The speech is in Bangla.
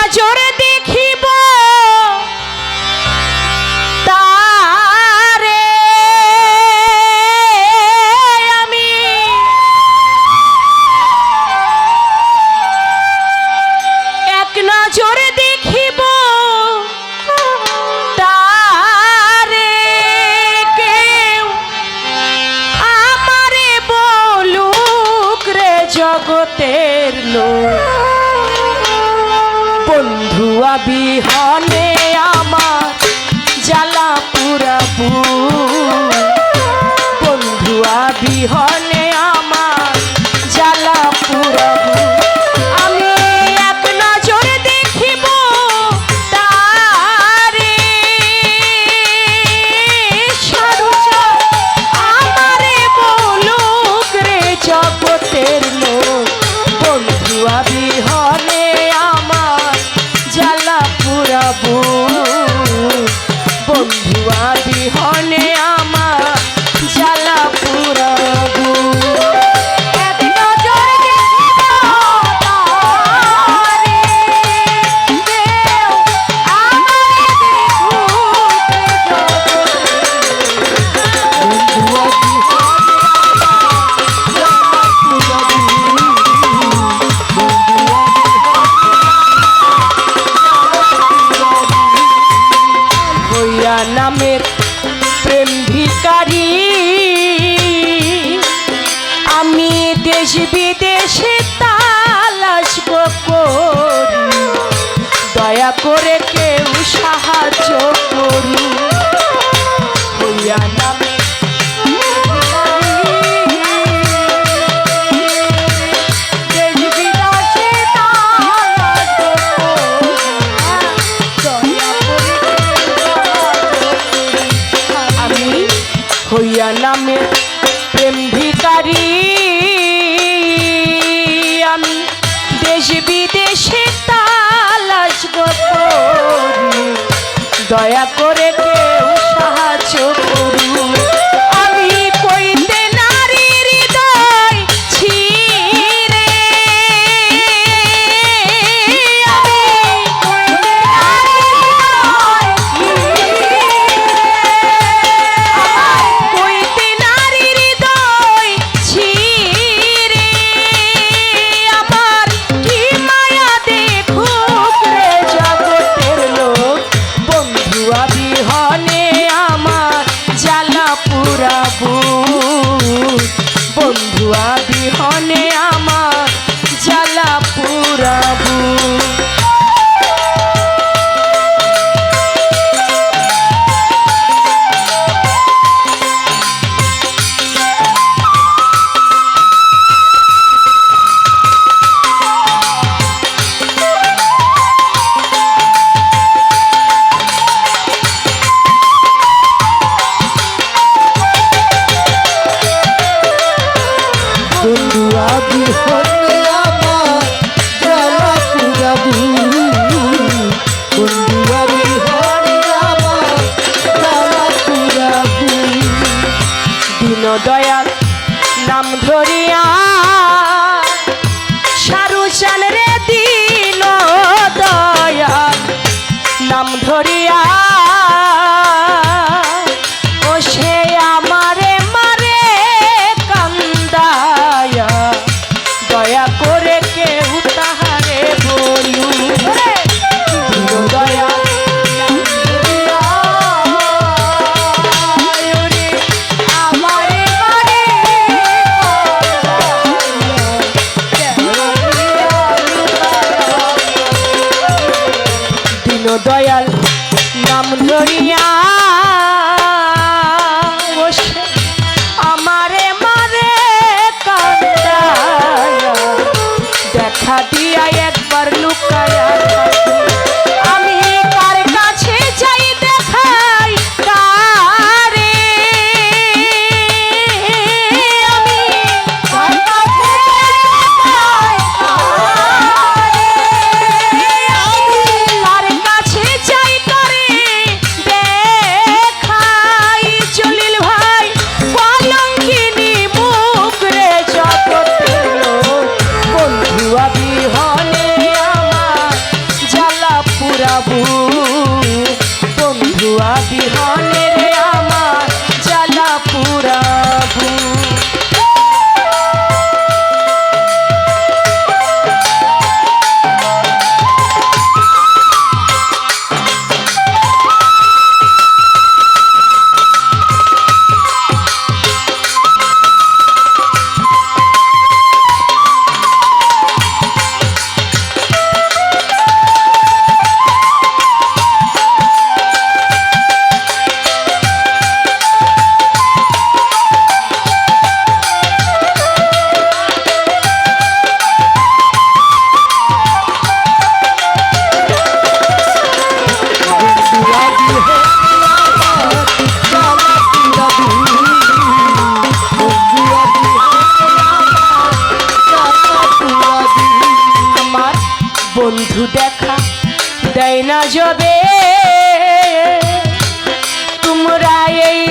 নজর দেখিব তারে আমি এক নজর দেখিব তারে কেউ আমারে বলুক রে জগতের লোক বন্ধু বিহনে আমার জ্বালা পুরাবু বন্ধু বিহনে আমার জ্বালা পুরাবু আমি এক নজর দেখিব তারে আমারে বলুক রে জগতের লোক বন্ধু বিহনে আমার জ্বালা পুরাবু বন্ধু বিহনে আমার জ্বালা পুরাবু এক নজর দেখিব তারে কেউ আমারে দেখুক রে হইয়া নামের প্রেম ভিখারি আমি দেশ বিদেশে তালাশ করি দয়া করে কেউ সাহায্য করু হইয়া নামে হইয়া নামে প্রেম ভিখারি আমি দেশ বিদেশে তালাশ করি দয়া করে কেউ সাহায্য করুন আমি কইতে নারীর হৃদয় ছিঁড়ে আমি কইতে নারীর হৃদয় ছিঁড়ে আমার কি মায়া দেখুক রে জগতের লোক বন্ধু বিহনে আমার জ্বালা পুরাবু বন্ধু বিহনে আমার জ্বালা পুরাবু দয়াল নাম ধরিয়া সারুচান রে দিন দয়াল নাম ধরিয়া ও সে আমারে মারে কান্দায়া দয়া করে কেউ তাহারে বলু দয়া দয়াল নাম ধরিয়া আমারে মারে কান্দায়া দেখা দিয়া একবার লুকায়া আমি কার কাছে যাই দেখাই কারে আমি কার কাছে দেখাই কারে কার কাছে যাই করে দেখা কাবু বন্ধুয়া বিহনে রে আমার জ্বালা পুরাবু বন্ধু দেখা দেয় না যবে তোমরা এই